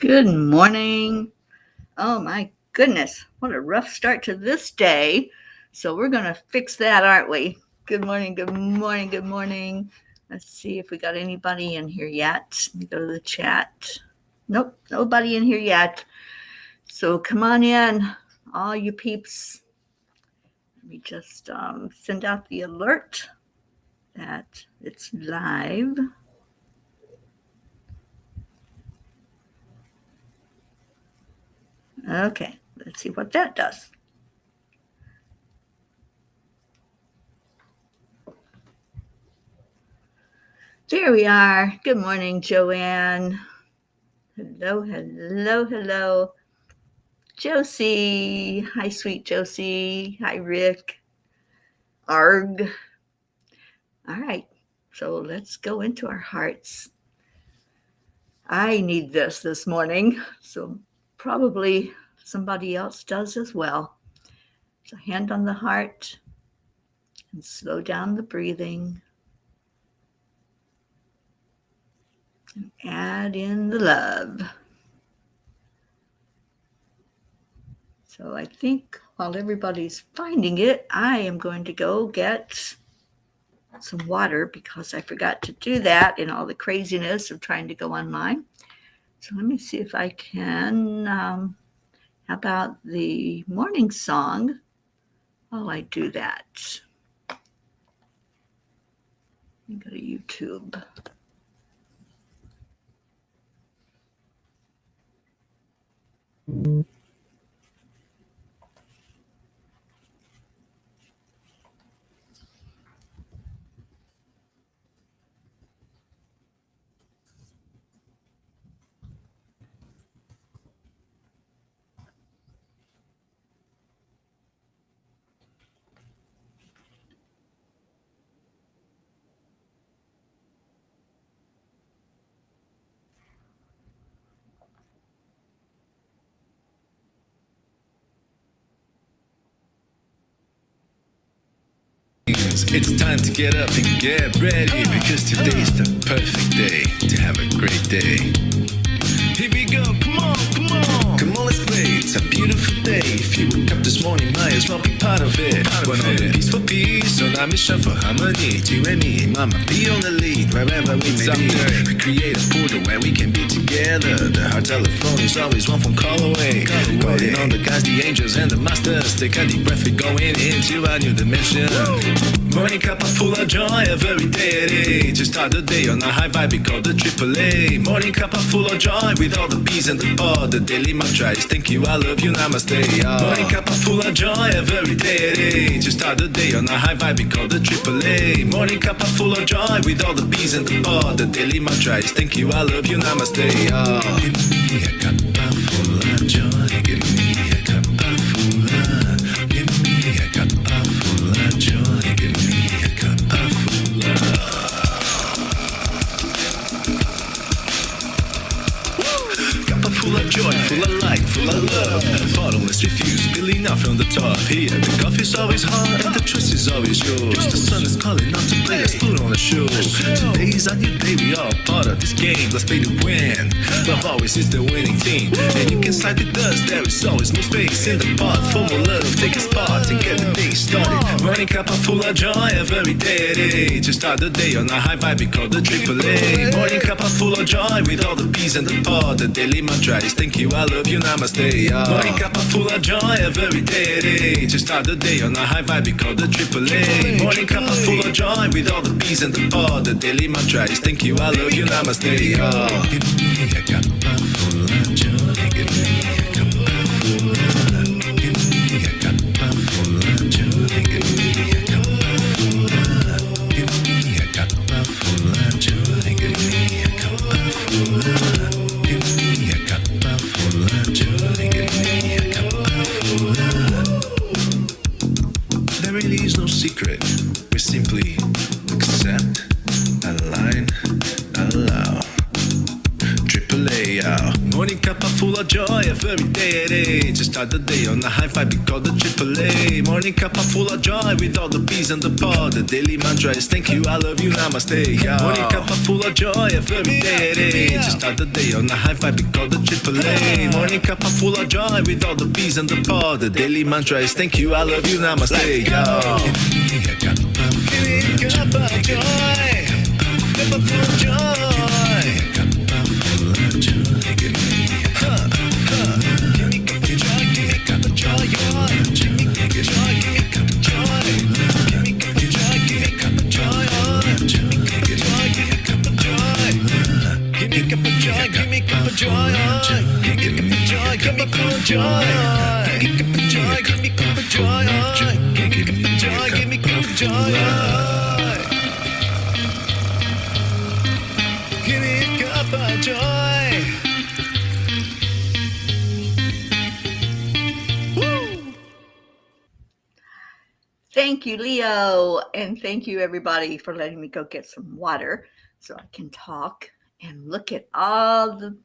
Good morning. Oh my goodness, what a rough start to this day. So we're going to fix that, aren't we? Good morning, good morning, good morning. Let's see if we got anybody in here yet. Let me go to the chat. Nope, nobody in here yet. So come on in, all you peeps. Let me just send out the alert that it's live. Okay, let's see what that does. There we are. Good morning, Joanne. Hello, hello, hello. Josie. Hi, sweet Josie. Hi, Rick. Arg. All right, so let's go into our hearts. I need this morning, so probably somebody else does as well. So hand on the heart and slow down the breathing. And add in the love. So I think while everybody's finding it, I am going to go get some water because I forgot to do that in all the craziness of trying to go online. So let me see if I can. How about the morning song while I do that? Let me go to YouTube. It's time to get up and get ready because today's the perfect day to have a great day. Here we go, come on, come on. Come on, let's play, it's a beautiful day. If you woke up this morning, might as well be part of it. We're on a peace for peace, on our mission for harmony. You and me, mama, be on the lead, wherever we may be. We create a portal where we can be together. The heart telephone is always one phone call away. Calling on the guys, the angels and the masters. Take a deep breath, we're going into a new dimension. Morning Cuppa full of joy every day at 8. To start the day on a high vibe, we call the AAA. Morning Cuppa full of joy with all the bees and the pod. The daily mantra is thank you, I love you, namaste. Morning Cuppa full of joy every day at 8. To start the day on a high vibe, we call the AAA. Morning Cuppa full of joy with all the bees and the pod. The daily mantra is thank you, I love you, namaste. Give me a cuppa full of joy. Give me a cuppa full of. Give me a cuppa full of joy. Give me a cuppa full of. Cuppa full of joy, full of light, full of love. Bottomless refuse, spilling out from the top. Here, the coffee's always hot and the choice is always yours. The sun is calling out to play, let's put on a show. Today's a new day, we all part of this game. Let's play to win. Love always is the winning team. And you can side with us, there is always no space in the pot. For more love, take a spot and get the day started. Morning Cuppa full of joy every day at 8. To start the day on a high vibe, we call the AAA. Morning Cuppa full of joy with all the bees and the pod. The daily mantra is thank you, I love you, namaste. Morning Cuppa full of joy every day at 8. To start the day on a high vibe, we call the AAA. Morning Cuppa full of joy with all the bees and the pod. The daily mantra is thank you, I love you, namaste. Give me a cuppa full of joy. Give me a cuppa full of. Give me a cuppa full of joy. Give me a cuppa full of. Give me a cuppa full of joy. Give me a cuppa full of. Give me a cuppa full of joy. Give me a cuppa full of. There really is no secret. We simply accept, align, allow. AAA, Morning cuppa full of joy, every day at 8. Just start the day on a high five, we call the AAA. Morning cuppa full of joy with all the peas and the pod. The daily mantra is thank you, I love you, namaste. Yo. Morning cuppa full of joy, every day at 8. Just start the day on a high five, we call the AAA. Morning cuppa full of joy with all the peas and the pod. The daily mantra is thank you, I love you, namaste. Yo. Give me a cup of joy, cup of full of joy. Give me a cup of joy, give me a cup of joy, give me a cup of joy, give me a cup of joy, give me a cup of joy, give me a cup of joy, give me a cup of joy, give me a cup of joy, give me a cup of joy, give me a cup of joy, give me full of joy, give me a cup of joy, give me a cup of joy, give me a cup of joy, give me a cup of joy, give me a cup of joy. Thank you, Leo. And thank you, everybody, for letting me go get some water so I can talk and look at all the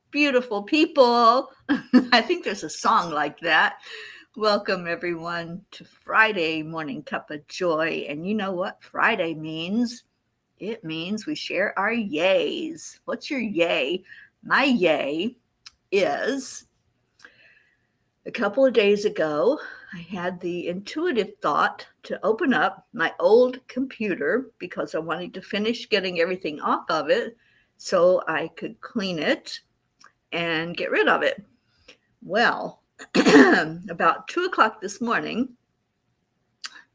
beautiful people. I think there's a song like that. Welcome, everyone, to Friday Morning Cuppa Joy. And you know what Friday means? It means we share our yays. What's your yay? My yay is a couple of days ago, I had the intuitive thought to open up my old computer because I wanted to finish getting everything off of it so I could clean it and get rid of it. Well, about 2 o'clock this morning,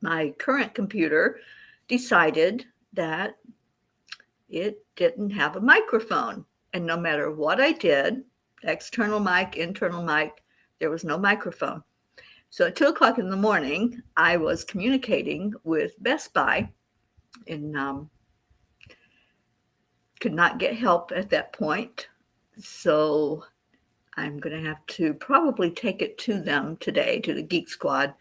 my current computer decided that it didn't have a microphone. And no matter what I did, external mic, internal mic, there was no microphone. So at 2 o'clock in the morning, I was communicating with Best Buy and could not get help at that point. So I'm going to have to probably take it to them today, to the Geek Squad,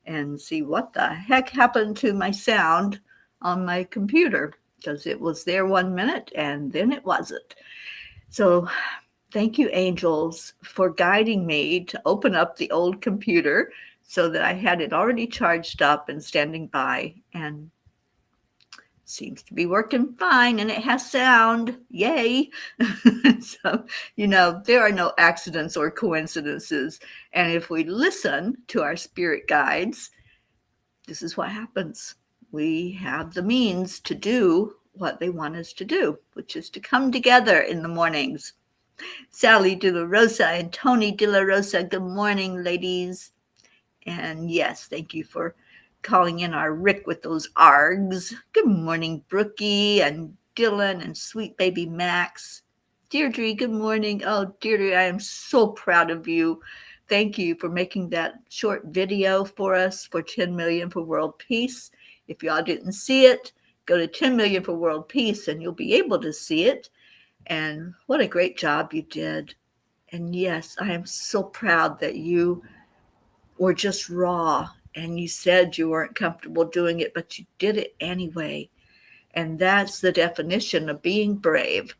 and see what the heck happened to my sound on my computer, because it was there 1 minute and then it wasn't. So thank you, angels, for guiding me to open up the old computer so that I had it already charged up and standing by, and seems to be working fine, and it has sound. Yay. So, there are no accidents or coincidences. And if we listen to our spirit guides, this is what happens. We have the means to do what they want us to do, which is to come together in the mornings. Sally De La Rosa and Tony De La Rosa, good morning, ladies. And yes, thank you for calling in our Rick with those args. Good morning, Brookie and Dylan and sweet baby Max. Deirdre, good morning. Oh, Deirdre, I am so proud of you. Thank you for making that short video for us for 10 million for world peace. If y'all didn't see it, go to 10 million for world peace and you'll be able to see it. And what a great job you did. And yes, I am so proud that you were just raw and you said you weren't comfortable doing it, but you did it anyway. And that's the definition of being brave,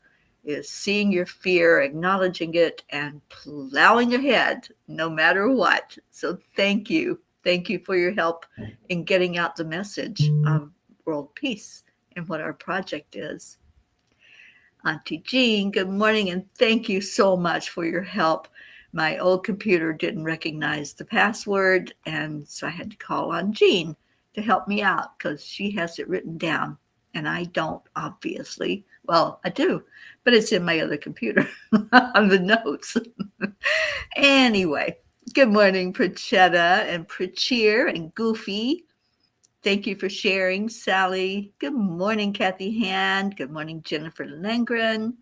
is seeing your fear, acknowledging it, and plowing ahead no matter what. So thank you. Thank you for your help in getting out the message of world peace and what our project is. Auntie Jean, good morning, and thank you so much for your help. My old computer didn't recognize the password, and so I had to call on Jean to help me out because she has it written down, and I don't, obviously. Well, I do, but it's in my other computer on the notes. Anyway, good morning, Prachetta and Prachir and Goofy. Thank you for sharing, Sally. Good morning, Kathy Hand. Good morning, Jennifer Lengren.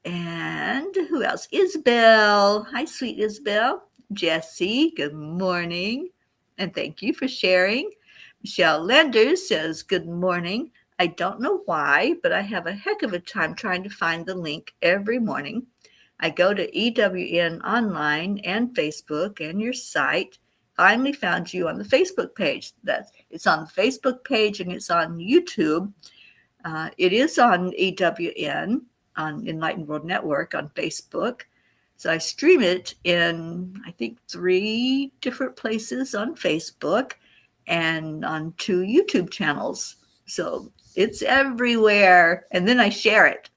And who else? Isabel. Hi, sweet Isabel. Jessie, good morning. And thank you for sharing. Michelle Lenders says, good morning. I don't know why, but I have a heck of a time trying to find the link every morning. I go to EWN online and Facebook and your site. Finally found you on the Facebook page. It's on the Facebook page and it's on YouTube. It is on EWN, on Enlightened World Network on Facebook. So I stream it in, I think, 3 different places on Facebook and on 2 YouTube channels. So it's everywhere. And then I share it.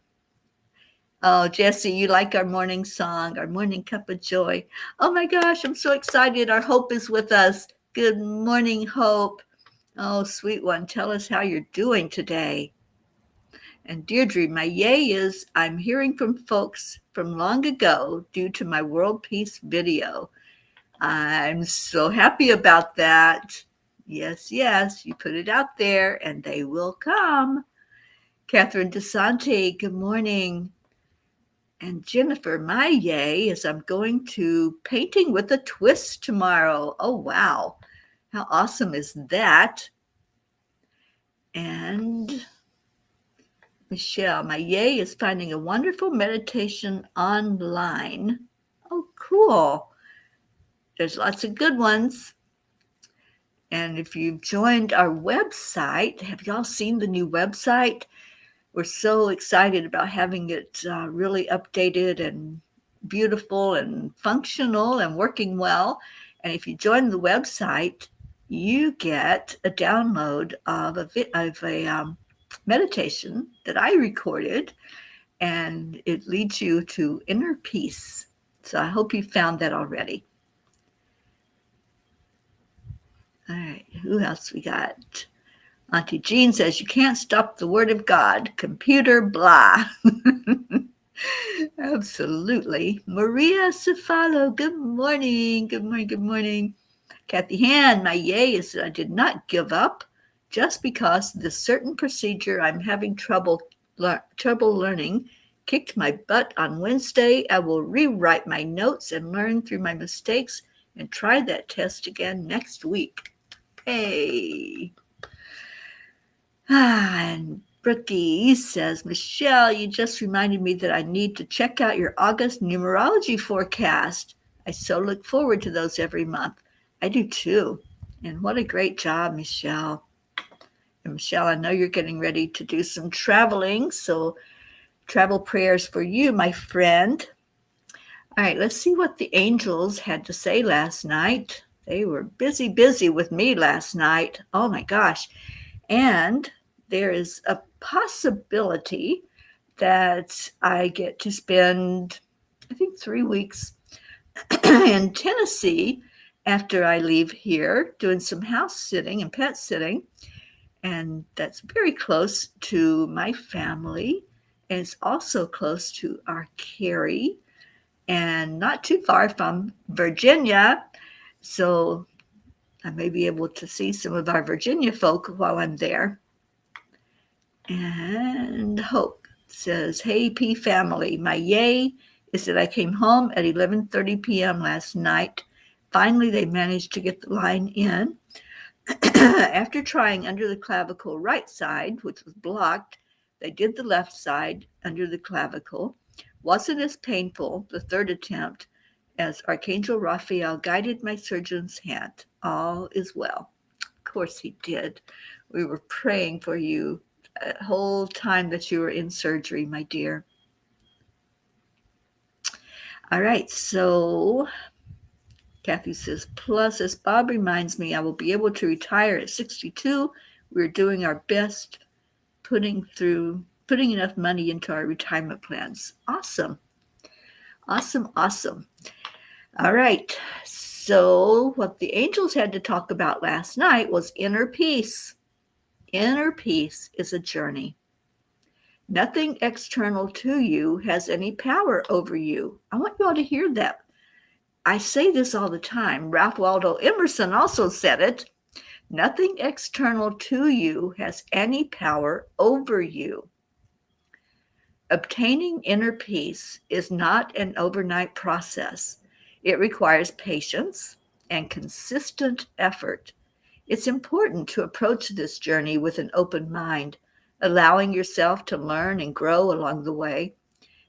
Oh, Jesse, you like our morning song, our Morning Cuppa Joy. Oh my gosh, I'm so excited. Our Hope is with us. Good morning, Hope. Oh, sweet one, tell us how you're doing today. And Deirdre, my yay is I'm hearing from folks from long ago due to my world peace video. I'm so happy about that. Yes, yes, you put it out there and they will come. Catherine DeSante, good morning. And Jennifer, my yay is I'm going to Painting with a Twist tomorrow. Oh, wow. How awesome is that? And Michelle, my yay is finding a wonderful meditation online. Oh, cool. There's lots of good ones. And if you've joined our website, have y'all seen the new website? We're so excited about having it really updated and beautiful and functional and working well. And if you join the website, you get a download of a meditation that I recorded, and it leads you to inner peace. So I hope you found that already. All right, who else we got? Auntie Jean says, you can't stop the word of God. Computer blah. Absolutely. Maria Cefalo, good morning. Good morning. Good morning. Kathy Han, my yay is that I did not give up just because this certain procedure I'm having trouble learning kicked my butt on Wednesday. I will rewrite my notes and learn through my mistakes and try that test again next week. Hey. And Brookie says, Michelle, you just reminded me that I need to check out your August numerology forecast. I so look forward to those every month. I do too. And what a great job, Michelle. And Michelle, I know you're getting ready to do some traveling, so travel prayers for you, my friend. All right, let's see what the angels had to say last night. They were busy with me last night. Oh my gosh. And there is a possibility that I get to spend, I think, 3 weeks in Tennessee after I leave here doing some house sitting and pet sitting. And that's very close to my family. And it's also close to our Carrie and not too far from Virginia. So I may be able to see some of our Virginia folk while I'm there. And Hope says, hey, P family, my yay is that I came home at 11:30 p.m. last night. Finally, they managed to get the line in. After trying under the clavicle right side, which was blocked, they did the left side under the clavicle. Wasn't as painful, the third attempt, as Archangel Raphael guided my surgeon's hand. All is well. Of course he did. We were praying for you the whole time that you were in surgery, my dear. All right, so Kathy says, plus, as Bob reminds me, I will be able to retire at 62. We're doing our best putting enough money into our retirement plans. Awesome. Awesome. All right, so what the angels had to talk about last night was inner peace. Inner peace is a journey. Nothing external to you has any power over you. I want you all to hear that. I say this all the time. Ralph Waldo Emerson also said it. Nothing external to you has any power over you. Obtaining inner peace is not an overnight process. It requires patience and consistent effort. It's important to approach this journey with an open mind, allowing yourself to learn and grow along the way.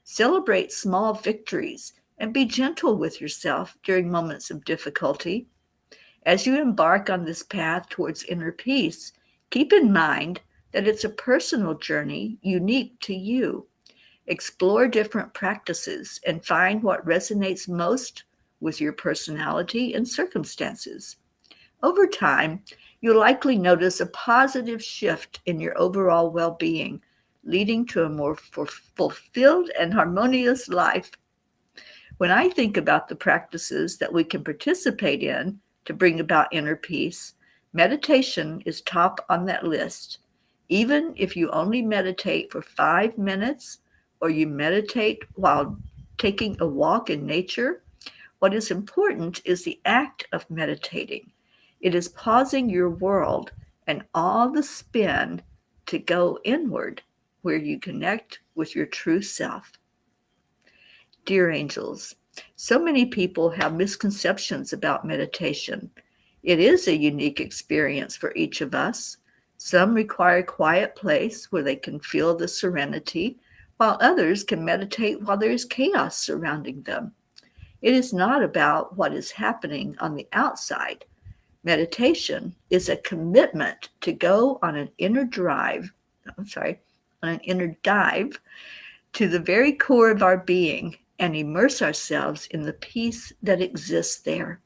Celebrate small victories and be gentle with yourself during moments of difficulty. As you embark on this path towards inner peace, keep in mind that it's a personal journey unique to you. Explore different practices and find what resonates most with your personality and circumstances. Over time, you'll likely notice a positive shift in your overall well being, leading to a more fulfilled and harmonious life. When I think about the practices that we can participate in to bring about inner peace, meditation is top on that list. Even if you only meditate for 5 minutes or you meditate while taking a walk in nature, what is important is the act of meditating. It is pausing your world and all the spin to go inward, where you connect with your true self. Dear angels, so many people have misconceptions about meditation. It is a unique experience for each of us. Some require a quiet place where they can feel the serenity, while others can meditate while there is chaos surrounding them. It is not about what is happening on the outside. Meditation is a commitment to go on an inner dive to the very core of our being and immerse ourselves in the peace that exists there.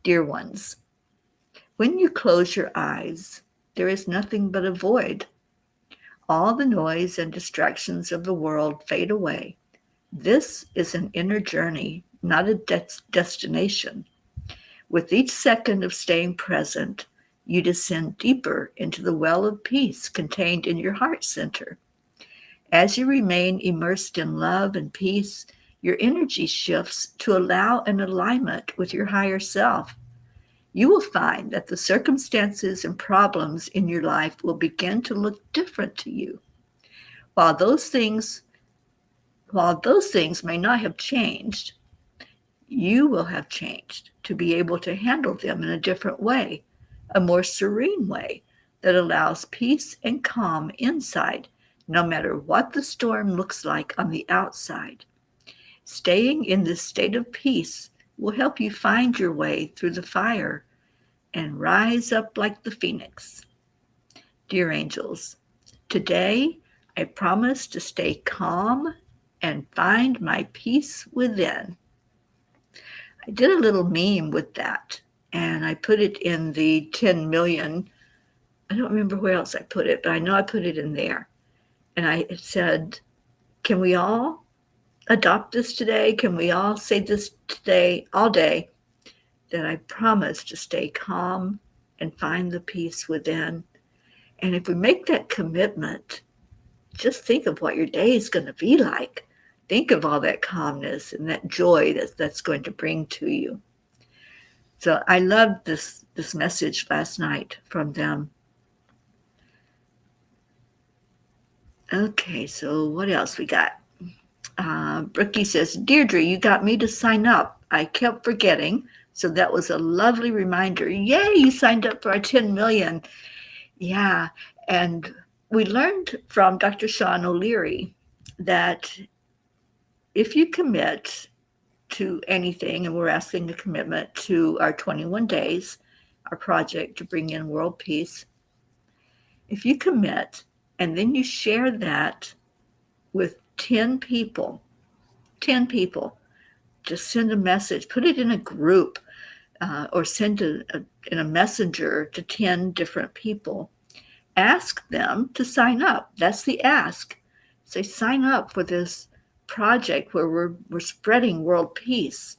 Dear ones, when you close your eyes, there is nothing but a void. All the noise and distractions of the world fade away. This is an inner journey, not a destination. With each second of staying present, you descend deeper into the well of peace contained in your heart center. As you remain immersed in love and peace, your energy shifts to allow an alignment with your higher self. You will find that the circumstances and problems in your life will begin to look different to you. While those things may not have changed, you will have changed to be able to handle them in a different way, a more serene way that allows peace and calm inside, no matter what the storm looks like on the outside. Staying in this state of peace will help you find your way through the fire and rise up like the phoenix. Dear angels, today I promise to stay calm and find my peace within. I did a little meme with that, and I put it in the 10 million. I don't remember where else I put it, but I know I put it in there. And I said, can we all adopt this today? Can we all say this today, all day, that I promise to stay calm and find the peace within? And if we make that commitment, just think of what your day is going to be like. Think of all that calmness and that joy that's going to bring to you. So I loved this message last night from them. Okay, so what else we got? Brookie says, Deirdre, you got me to sign up. I kept forgetting, so that was a lovely reminder. Yay, you signed up for our 10 million. Yeah, and we learned from Dr. Sean O'Leary that if you commit to anything, and we're asking a commitment to our 21 days, our project to bring in world peace, if you commit and then you share that with 10 people, just send a message, put it in a group, or send in a messenger to 10 different people. Ask them to sign up. That's the ask. Say, sign up for this project where we're spreading world peace,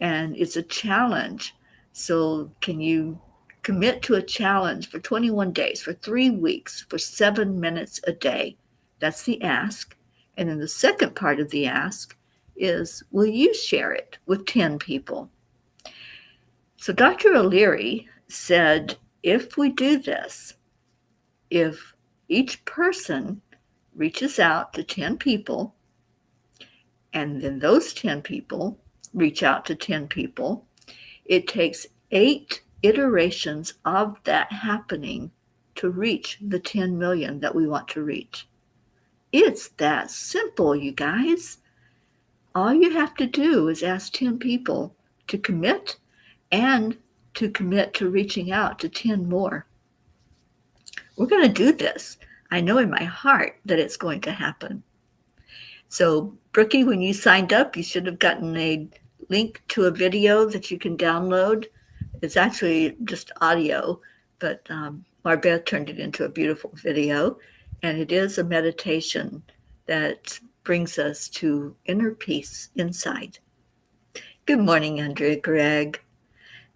and it's a challenge. So can you commit to a challenge for 21 days, for 3 weeks, for 7 minutes a day? That's the ask. And then the second part of the ask is, will you share it with 10 people? So Dr. O'Leary said, if we do this, if each person reaches out to 10 people, and then those 10 people reach out to 10 people, it takes 8 iterations of that happening to reach the 10 million that we want to reach. It's that simple, you guys. All you have to do is ask 10 people to commit, and to commit to reaching out to 10 more. We're going to do this. I know in my heart that it's going to happen. So, Brookie, when you signed up, you should have gotten a link to a video that you can download. It's actually just audio, but Marbeth turned it into a beautiful video, and it is a meditation that brings us to inner peace inside. Good morning, Andrea Gregg.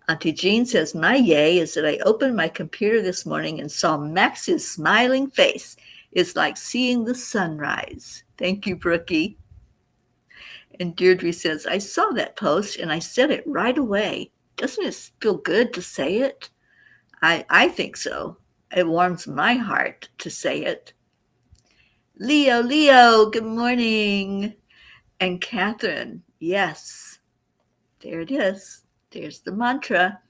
Auntie Jean says, my yay is that I opened my computer this morning and saw Max's smiling face. It's like seeing the sunrise. Thank you, Brookie. And Deirdre says, I saw that post and I said it right away. Doesn't it feel good to say it? I think so. It warms my heart to say it. Leo, good morning. And Catherine, yes, there it is. There's the mantra.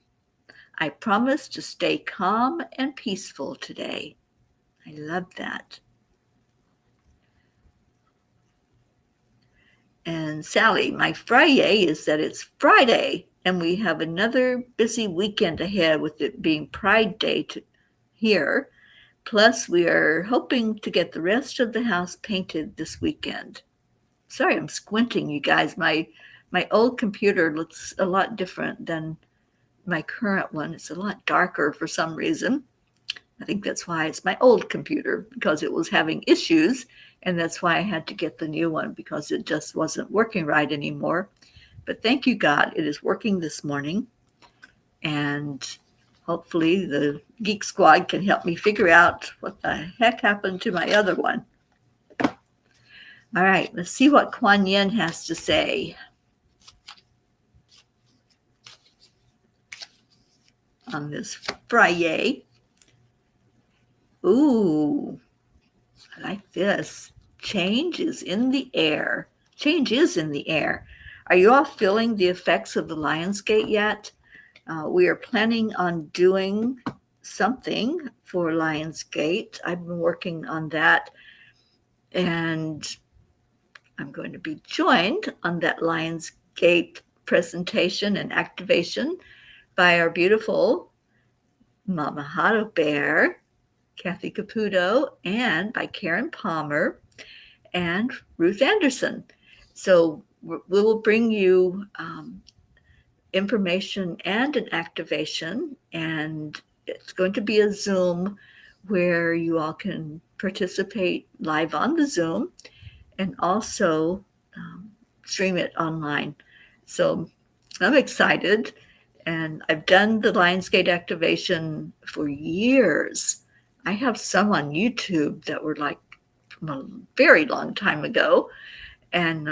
I promise to stay calm and peaceful today. I love that. And Sally, my Friday is that it's Friday and we have another busy weekend ahead with it being Pride Day here. Plus, we are hoping to get the rest of the house painted this weekend. Sorry, I'm squinting, you guys. My old computer looks a lot different than my current one. It's a lot darker for some reason. I think that's why it's my old computer, because it was having issues, and that's why I had to get the new one, because it just wasn't working right anymore. But thank you, God, it is working this morning, and hopefully the Geek Squad can help me figure out what the heck happened to my other one. All right, let's see what Kuan Yin has to say. On this Friday. Ooh, I like this. Change is in the air. Change is in the air. Are you all feeling the effects of the Lionsgate yet? We are planning on doing something for Lionsgate. I've been working on that, and I'm going to be joined on that Lionsgate presentation and activation by our beautiful Mama Hato Bear, Kathy Caputo, and by Karen Palmer and Ruth Anderson. So we will bring you information and an activation, and it's going to be a Zoom where you all can participate live on the Zoom and also stream it online. So I'm excited, and I've done the Lionsgate activation for years. I have some on YouTube that were like from a very long time ago, and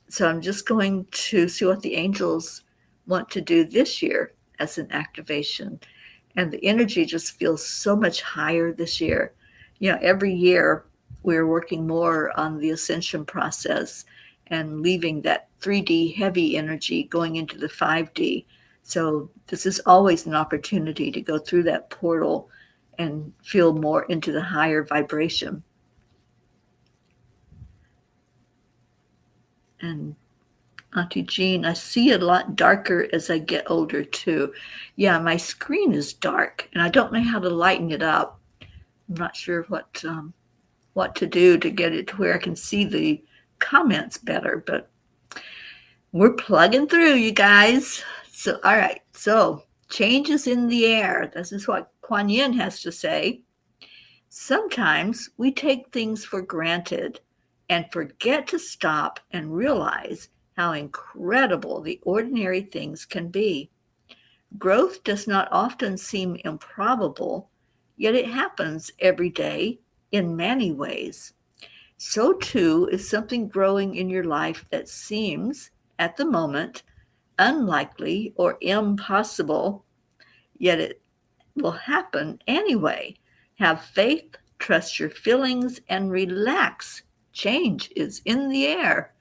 so I'm just going to see what the angels want to do this year as an activation. And the energy just feels so much higher this year. You know, every year we're working more on the ascension process and leaving that 3D heavy energy going into the 5D. So this is always an opportunity to go through that portal and feel more into the higher vibration. And Auntie Jean, I see it a lot darker as I get older too. Yeah, my screen is dark, and I don't know how to lighten it up. I'm not sure what to do to get it to where I can see the comments better, but we're plugging through, you guys. So, all right. So, change is in the air. This is what Kuan Yin has to say. Sometimes we take things for granted and forget to stop and realize how incredible the ordinary things can be. Growth does not often seem improbable, yet it happens every day in many ways. So too is something growing in your life that seems, at the moment, unlikely or impossible, yet it will happen anyway. Have faith, trust your feelings, and relax. Change is in the air.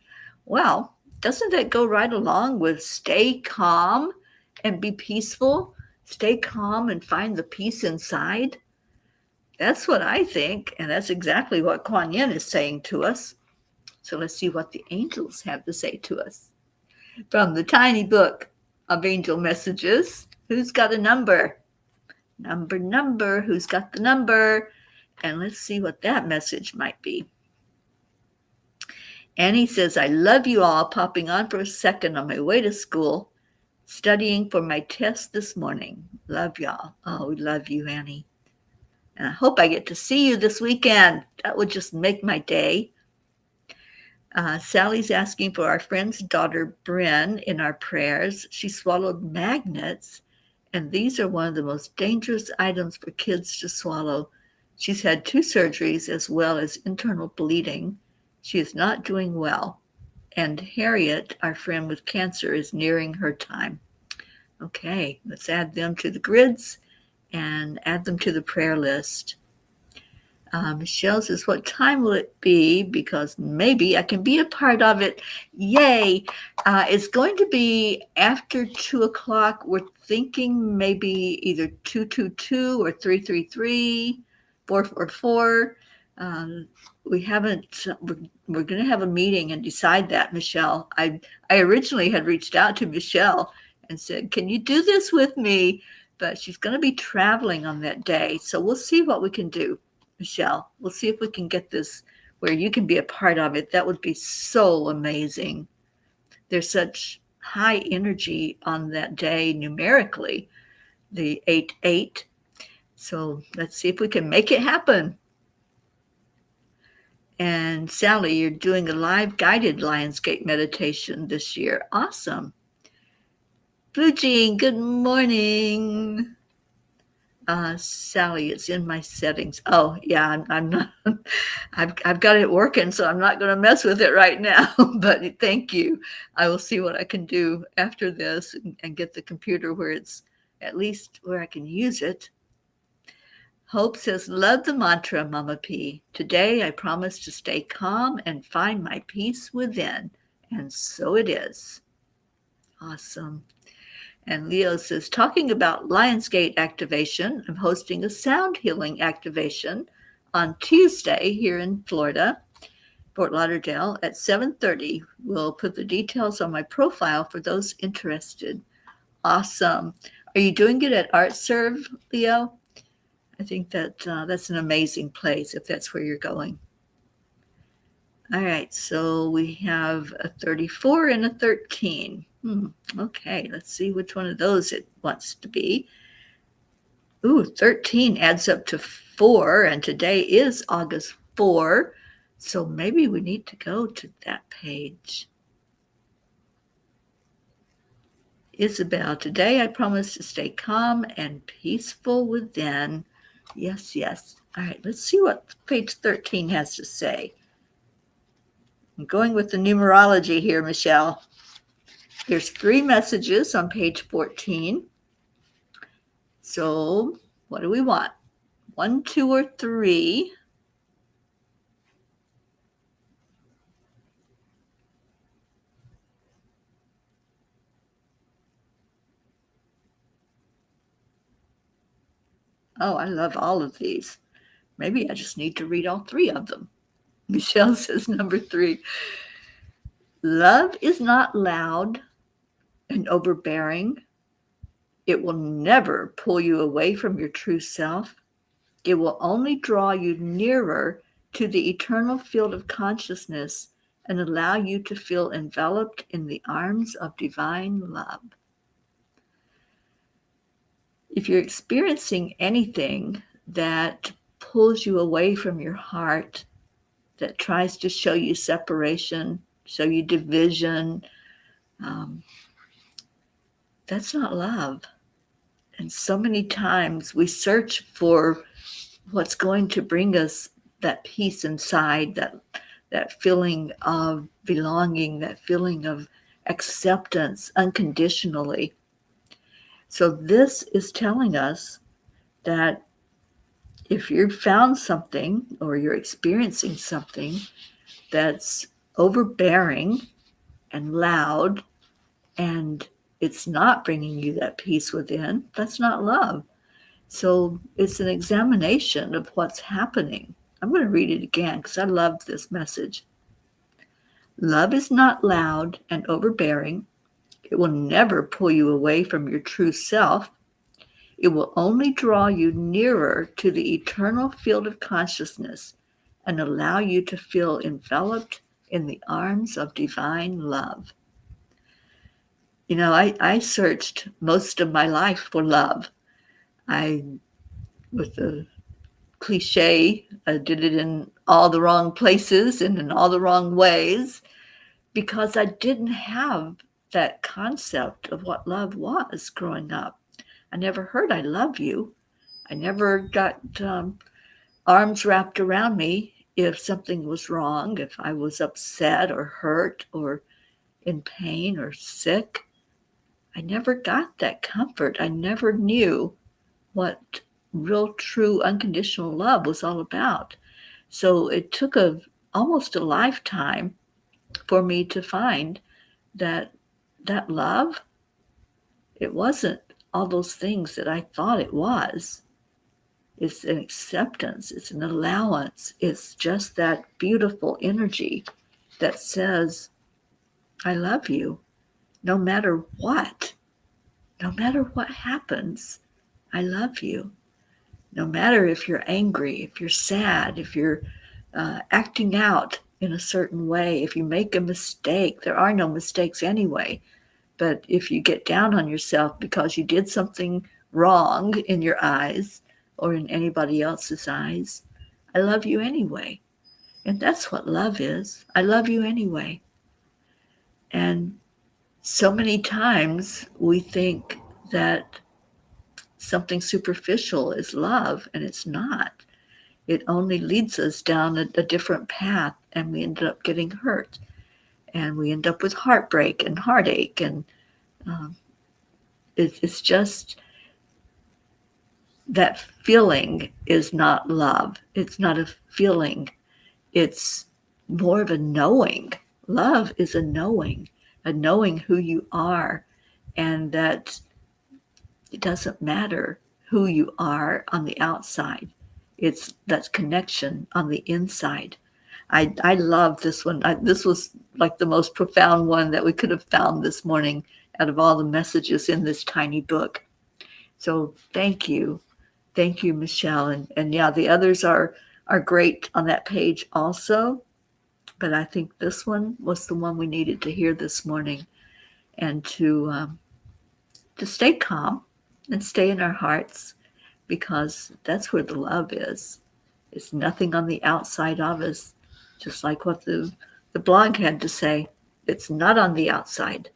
Well, doesn't that go right along with stay calm and be peaceful? Stay calm and find the peace inside? That's what I think, and that's exactly what Kuan Yin is saying to us. So let's see what the angels have to say to us. From the tiny book of angel messages, who's got a number? Number, who's got the number? And let's see what that message might be. Annie says, I love you all, popping on for a second on my way to school, studying for my test this morning. Love y'all. Oh, we love you, Annie. And I hope I get to see you this weekend. That would just make my day. Sally's asking for our friend's daughter, Bryn, in our prayers. She swallowed magnets, and these are one of the most dangerous items for kids to swallow. She's had 2 surgeries as well as internal bleeding. She is not doing well. And Harriet, our friend with cancer, is nearing her time. Okay, let's add them to the grids and add them to the prayer list. Michelle says, what time will it be? Because maybe I can be a part of it. Yay. It's going to be after 2 o'clock. We're thinking maybe either 222 or 333, 444. We haven't, we're going to have a meeting and decide that, Michelle. I originally had reached out to Michelle and said, can you do this with me? But she's going to be traveling on that day. So we'll see what we can do. Michelle, we'll see if we can get this where you can be a part of it. That would be so amazing. There's such high energy on that day numerically, the 8-8. So let's see if we can make it happen. And Sally, you're doing a live guided Lionsgate meditation this year. Awesome. Blue Jean, good morning. Sally, it's in my settings. Oh, yeah, I'm not, I've got it working, so I'm not going to mess with it right now, but thank you. I will see what I can do after this and get the computer where it's at least where I can use it. Hope says, love the mantra, Mama P. Today, I promise to stay calm and find my peace within, and so it is. Awesome. And Leo says, talking about Lionsgate activation, I'm hosting a sound healing activation on Tuesday here in Florida, Fort Lauderdale at 7:30. We'll put the details on my profile for those interested. Awesome. Are you doing it at Art Serve, Leo? I think that that's an amazing place if that's where you're going. All right, so we have a 34 and a 13. Okay, let's see which one of those it wants to be. Ooh, 13 adds up to 4, and today is August 4, so maybe we need to go to that page. Isabel, today I promise to stay calm and peaceful within. Yes, yes. All right, let's see what page 13 has to say. I'm going with the numerology here, Michelle. There's 3 messages on page 14. So what do we want? 1, 2, or 3? Oh, I love all of these. Maybe I just need to read all 3 of them. Michelle says number 3. Love is not loud and overbearing. It will never pull you away from your true self. It will only draw you nearer to the eternal field of consciousness and allow you to feel enveloped in the arms of divine love. If you're experiencing anything that pulls you away from your heart, that tries to show you separation, show you division, that's not love. And so many times we search for what's going to bring us that peace inside, that feeling of belonging, that feeling of acceptance unconditionally. So this is telling us that if you've found something or you're experiencing something that's overbearing and loud and it's not bringing you that peace within, that's not love. So it's an examination of what's happening. I'm going to read it again because I love this message. Love is not loud and overbearing. It will never pull you away from your true self. It will only draw you nearer to the eternal field of consciousness and allow you to feel enveloped in the arms of divine love. You know, I searched most of my life for love. With the cliche, I did it in all the wrong places and in all the wrong ways because I didn't have that concept of what love was growing up. I never heard I love you. I never got arms wrapped around me if something was wrong, if I was upset or hurt or in pain or sick. I never got that comfort. I never knew what real, true, unconditional love was all about. So it took almost a lifetime for me to find that love, it wasn't all those things that I thought it was. It's an acceptance, it's an allowance, it's just that beautiful energy that says, I love you, no matter what. No matter what happens, I love you. No matter if you're angry, if you're sad, if you're acting out in a certain way, if you make a mistake, there are no mistakes anyway. But if you get down on yourself because you did something wrong in your eyes or in anybody else's eyes, I love you anyway. And that's what love is. I love you anyway. And so many times we think that something superficial is love, and it's not. It only leads us down a different path, and we end up getting hurt. And we end up with heartbreak and heartache. And it's just that feeling is not love. It's not a feeling. It's more of a knowing. Love is a knowing who you are, and that it doesn't matter who you are on the outside. It's that connection on the inside. I love this one. This was like the most profound one that we could have found this morning out of all the messages in this tiny book. So thank you. Thank you, Michelle. And yeah, the others are great on that page also. But I think this one was the one we needed to hear this morning, and to stay calm and stay in our hearts, because that's where the love is. It's nothing on the outside of us, just like what the blog had to say. It's not on the outside.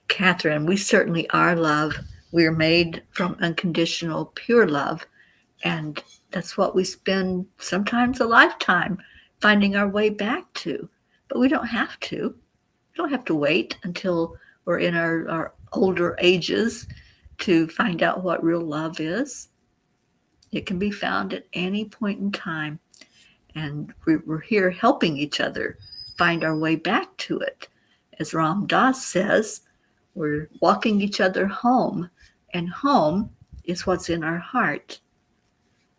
Catherine, we certainly are love. We are made from unconditional, pure love. And that's what we spend sometimes a lifetime finding our way back to. But we don't have to. We don't have to wait until we're in our older ages to find out what real love is. It can be found at any point in time. And we're here helping each other find our way back to it. As Ram Dass says, we're walking each other home. And home is what's in our heart.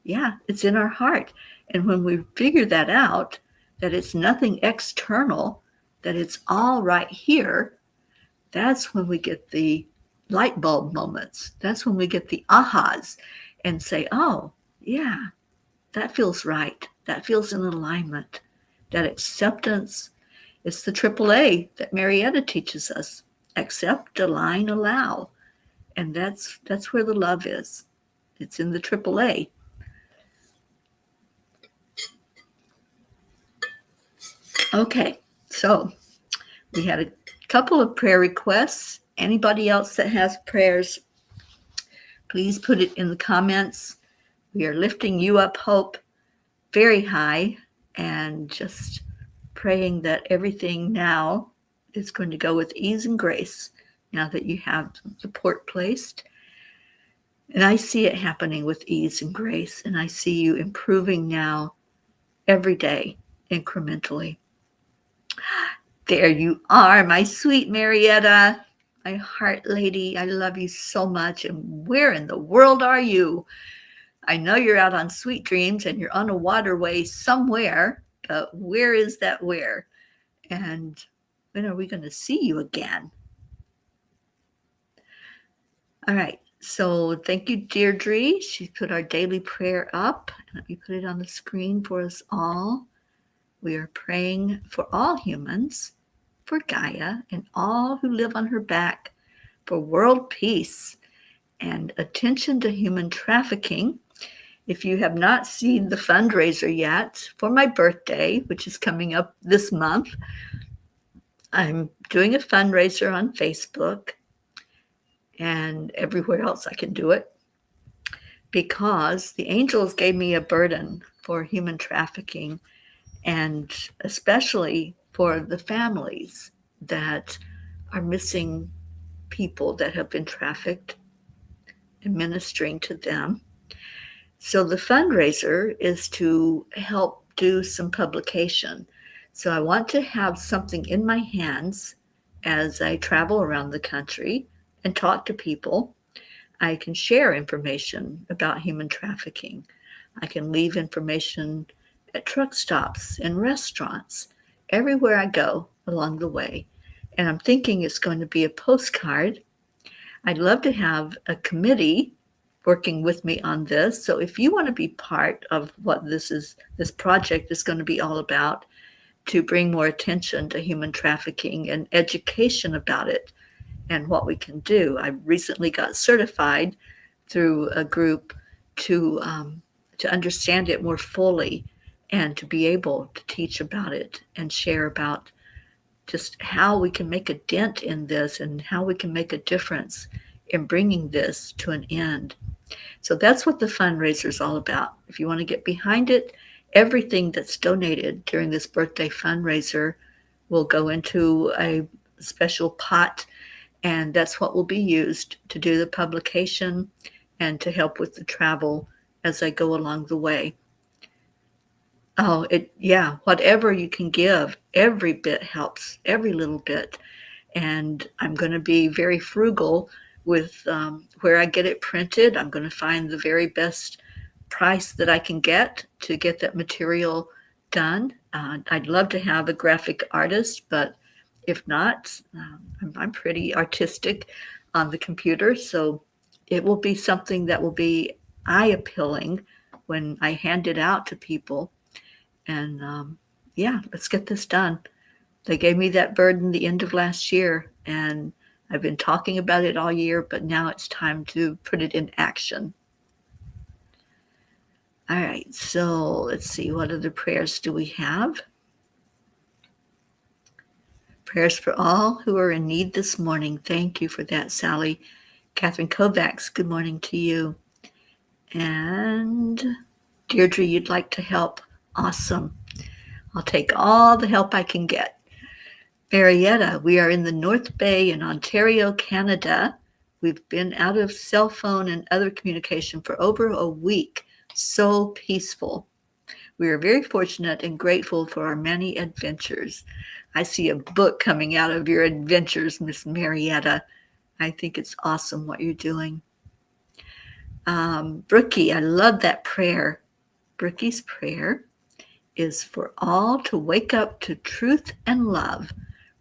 Yeah, it's in our heart. And when we figure that out, that it's nothing external, that it's all right here, that's when we get the light bulb moments. That's when we get the ahas and say, oh, yeah, that feels right. That feels in alignment. That acceptance is the AAA that Marietta teaches us. Accept, align, allow. And that's where the love is. It's in the AAA. Okay, so we had a couple of prayer requests. Anybody else that has prayers, please put it in the comments. We are lifting you up, Hope, very high, and just praying that everything now is going to go with ease and grace now that you have support placed. And I see it happening with ease and grace, and I see you improving now every day incrementally. There you are, my sweet Marietta, my heart lady. I love you so much. And where in the world are you? I know you're out on Sweet Dreams and you're on a waterway somewhere, but where is that where? And when are we going to see you again? All right. So thank you, Deirdre. She put our daily prayer up. Let me put it on the screen for us all. We are praying for all humans, for Gaia and all who live on her back, for world peace and attention to human trafficking. If you have not seen the fundraiser yet for my birthday, which is coming up this month, I'm doing a fundraiser on Facebook and everywhere else I can do it, because the angels gave me a burden for human trafficking, and especially for the families that are missing people that have been trafficked and ministering to them. So the fundraiser is to help do some publication. So I want to have something in my hands as I travel around the country and talk to people. I can share information about human trafficking. I can leave information at truck stops and restaurants, everywhere I go along the way. And I'm thinking it's going to be a postcard. I'd love to have a committee working with me on this. So if you want to be part of what this project is going to be all about, to bring more attention to human trafficking and education about it and what we can do. I recently got certified through a group to understand it more fully and to be able to teach about it and share about just how we can make a dent in this and how we can make a difference in bringing this to an end. So that's what the fundraiser is all about. If you want to get behind it, everything that's donated during this birthday fundraiser will go into a special pot, and that's what will be used to do the publication and to help with the travel as I go along the way. Whatever you can give, every bit helps, every little bit. And I'm going to be very frugal with where I get it printed. I'm going to find the very best price that I can get to get that material done. I'd love to have a graphic artist, but if not, I'm pretty artistic on the computer, so it will be something that will be eye-appealing when I hand it out to people. And let's get this done. They gave me that burden the end of last year, and I've been talking about it all year, but now it's time to put it in action. All right, so let's see, what other prayers do we have? Prayers for all who are in need this morning. Thank you for that, Sally. Catherine Kovacs, good morning to you. And Deirdre, you'd like to help? Awesome. I'll take all the help I can get. Marietta, we are in the North Bay in Ontario, Canada. We've been out of cell phone and other communication for over a week. So peaceful. We are very fortunate and grateful for our many adventures. I see a book coming out of your adventures, Miss Marietta. I think it's awesome what you're doing. Brookie, I love that prayer. Brookie's prayer is for all to wake up to truth and love.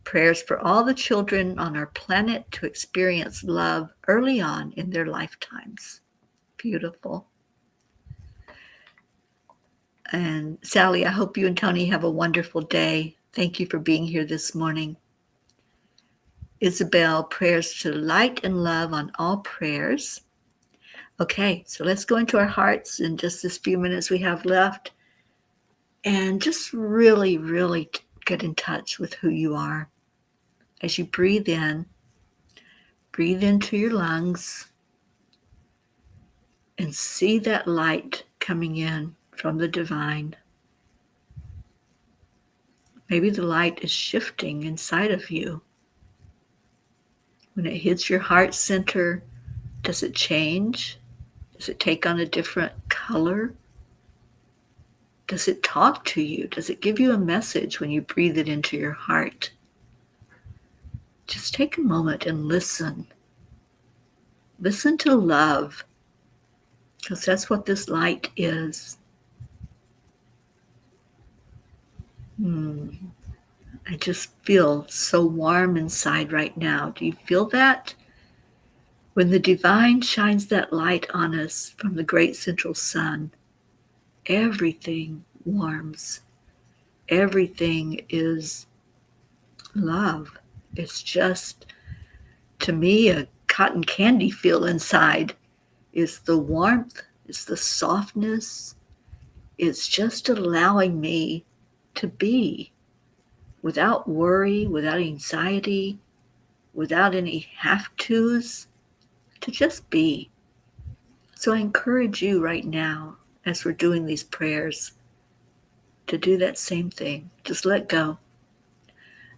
Prayers for all the children on our planet to experience love early on in their lifetimes. Beautiful. And Sally, I hope you and Tony have a wonderful day. Thank you for being here this morning. Isabel, prayers to light and love on all prayers. Okay, so let's go into our hearts in just this few minutes we have left and just really, really get in touch with who you are. As you breathe into your lungs and see that light coming in from the divine. Maybe the light is shifting inside of you. When it hits your heart center, does it change? Does it take on a different color? Does it talk to you? Does it give you a message when you breathe it into your heart? Just take a moment and listen. Listen to love, because that's what this light is. I just feel so warm inside right now. Do you feel that? When the divine shines that light on us from the great central sun, everything warms. everything is love. It's just, to me, a cotton candy feel inside. It's the warmth, it's the softness, it's just allowing me to be without worry, without anxiety, without any have-tos, to just be. So I encourage you right now, as we're doing these prayers, to do that same thing. Just let go.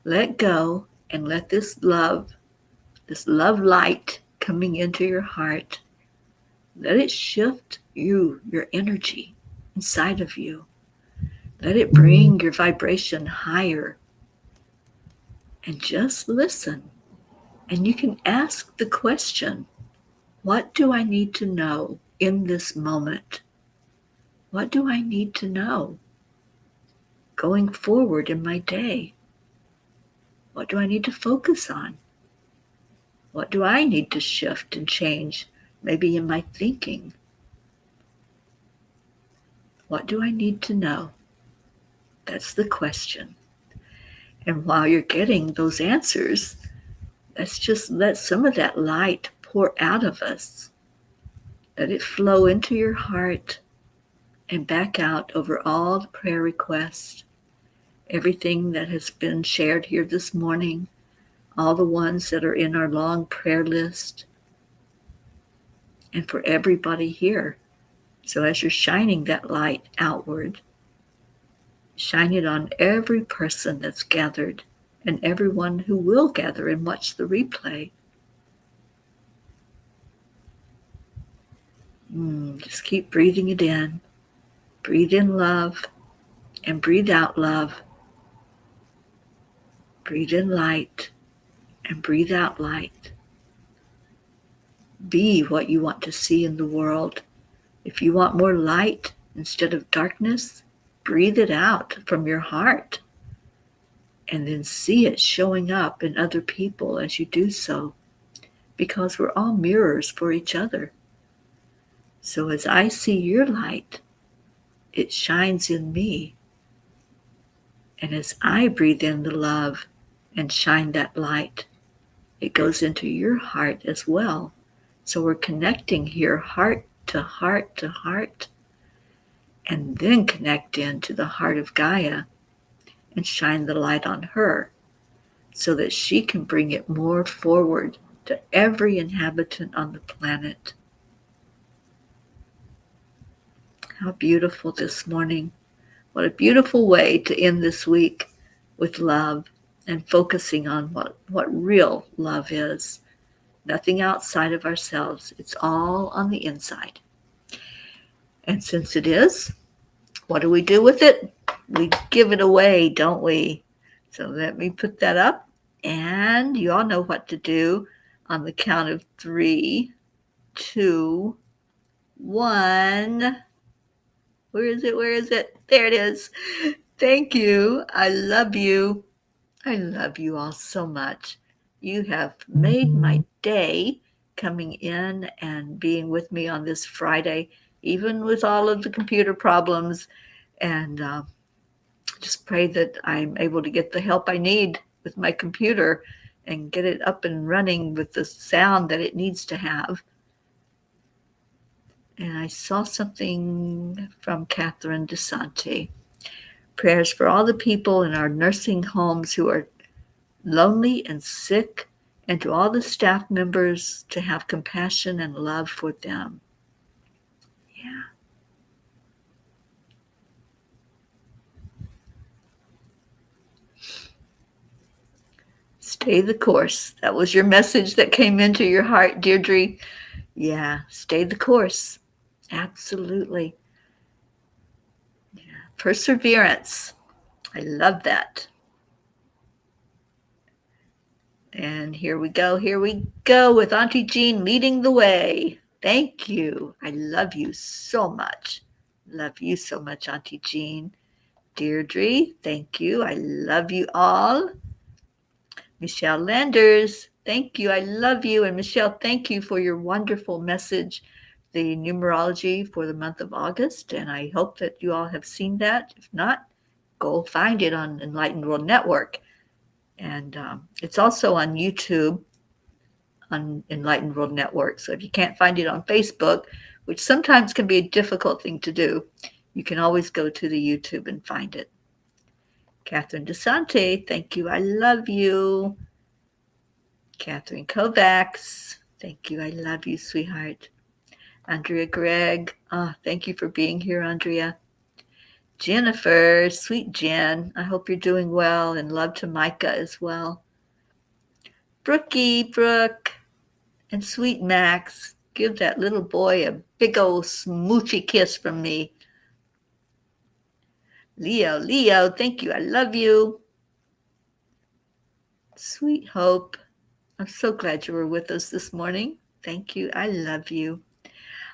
Let go and let this love light coming into your heart, let it shift you, your energy inside of you. Let it bring your vibration higher. And just listen. And you can ask the question, what do I need to know in this moment? What do I need to know going forward in my day? What do I need to focus on? What do I need to shift and change, maybe in my thinking? What do I need to know? That's the question. And while you're getting those answers, let's just let some of that light pour out of us. Let it flow into your heart and back out over all the prayer requests, everything that has been shared here this morning, all the ones that are in our long prayer list, and for everybody here. So as you're shining that light outward, shine it on every person that's gathered and everyone who will gather and watch the replay. Just keep breathing it in. Breathe in love and breathe out love. Breathe in light and breathe out light. Be what you want to see in the world. If you want more light instead of darkness, breathe it out from your heart and then see it showing up in other people as you do so, because we're all mirrors for each other. So as I see your light, it shines in me. And as I breathe in the love and shine that light, it goes into your heart as well. So we're connecting here heart to heart to heart, and then connect into the heart of Gaia and shine the light on her so that she can bring it more forward to every inhabitant on the planet. How beautiful this morning. What a beautiful way to end this week with love and focusing on what real love is. Nothing outside of ourselves. It's all on the inside. And since it is, what do we do with it? We give it away, don't we? So let me put that up. And you all know what to do on the count of 3, 2, 1. Where is it? Where is it? There it is. Thank you. I love you. I love you all so much. You have made my day coming in and being with me on this Friday, even with all of the computer problems. And just pray that I'm able to get the help I need with my computer and get it up and running with the sound that it needs to have. And I saw something from Catherine DeSanti. Prayers for all the people in our nursing homes who are lonely and sick, and to all the staff members to have compassion and love for them. Yeah. Stay the course. That was your message that came into your heart, Deirdre. Yeah, stay the course. Absolutely. Yeah. Perseverance. I love that. And here we go with Auntie Jean leading the way. Thank you. I love you so much. Love you so much, Auntie Jean. Deirdre, thank you. I love you all. Michelle Landers, thank you. I love you. And Michelle, thank you for your wonderful message, the numerology for the month of August. And I hope that you all have seen that. If not, go find it on Enlightened World Network. And it's also on YouTube on Enlightened World Network. So if you can't find it on Facebook, which sometimes can be a difficult thing to do, you can always go to the YouTube and find it. Catherine DeSante, thank you. I love you. Catherine Kovacs, thank you. I love you, sweetheart. Andrea Gregg, thank you for being here, Andrea. Jennifer, sweet Jen, I hope you're doing well, and love to Micah as well. Brooke, and sweet Max, give that little boy a big old smoochy kiss from me. Leo, thank you. I love you. Sweet Hope, I'm so glad you were with us this morning. Thank you. I love you.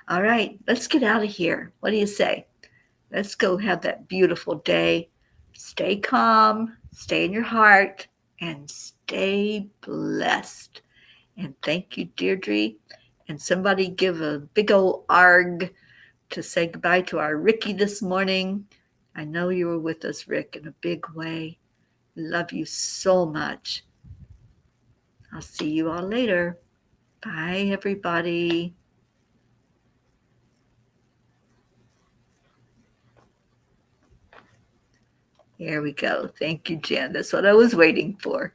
All right, let's get out of here. What do you say? Let's go have that beautiful day. Stay calm, stay in your heart, and stay blessed. And thank you, Deirdre. And somebody give a big old arg to say goodbye to our Ricky this morning. I know you were with us, Rick, in a big way. Love you so much. I'll see you all later. Bye, everybody. Here we go. Thank you, Jen. That's what I was waiting for.